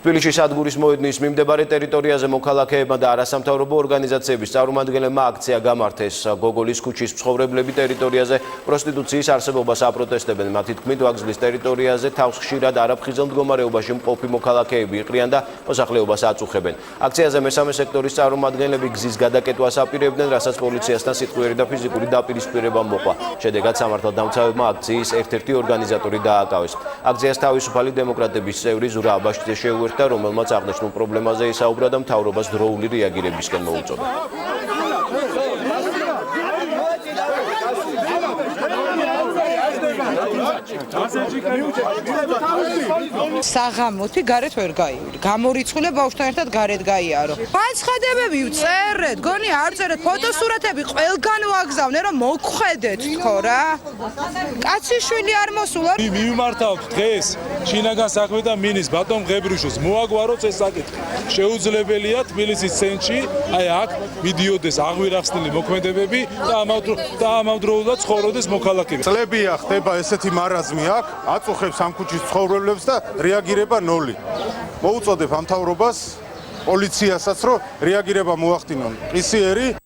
თბილისში სადგურის მოედნის მიმდებარე ტერიტორიაზე მოქალაქეებმა და არასამთავრობო ორგანიზაციების წარმომადგენლებმა აქცია გამართეს. გოგოლის ქუჩის მცხოვრებლები ტერიტორიაზე პროსტიტუციის არსებობას აპროტესტებენ. მათი თქმით, ვაგზლის ტერიტორიაზე თავს ხშირად არაფხიზელ მდგომარეობაში მყოფი მოქალაქეები იყრიან და მოსახლეობას აწუხებენ. აქციაზე მესამე სექტორის წარმომადგენლები გზის გადაკეტვას აპირებდნენ, რასაც პოლიციასთან სიტყვიერი და ფიზიკური დაპირისპირება მოყვა. შედეგად სამართალდამცავებმა აქციის ერთ-ერთი ორგანიზატორი დააკავეს. აქციას თავისუფალი დემოკრატების წევრი ზურა აბაშიძე შეუერთდა, რომელმაც აღნიშნულ პრობლემაზე ისაუბრა და მთავრობას დროული რეაგირებისკენ მოუწოდა. საღამოთი გარეთ ვერ გაივირი. გამორიცხულე ბავშვთან ერთად გარეთ გაიარო. განცხადებები წერეთ, გონი არ წერეთ, ფოტოსურათები ყველგან ვაგზავნე, რომ მოგხედეთ თქო რა. კაცი შვილი არ მოსულა. მივმართავთ დღეს შინაგან საქმეთა მინისტრს ბატონ ღებრიშვილს მოაგვაროთ ეს საკითხი. შეუძლებელია თბილისის ცენტრში, აი აქ მიდიოდეს აღვირახსნილი მოქმედებები და ამავდროულად ცხოვრობდეს მოქალაქეები. წლებია ხდება ესეთი მარაზმი აქ, აწუხებს ამ ქუჩის ცხოვრებლებს და რეაგირება ნოლი. მოუწოდებ ამ მთავრობას, პოლიციასაც, რომ რეაგირება მოახდინონ. ყისიერი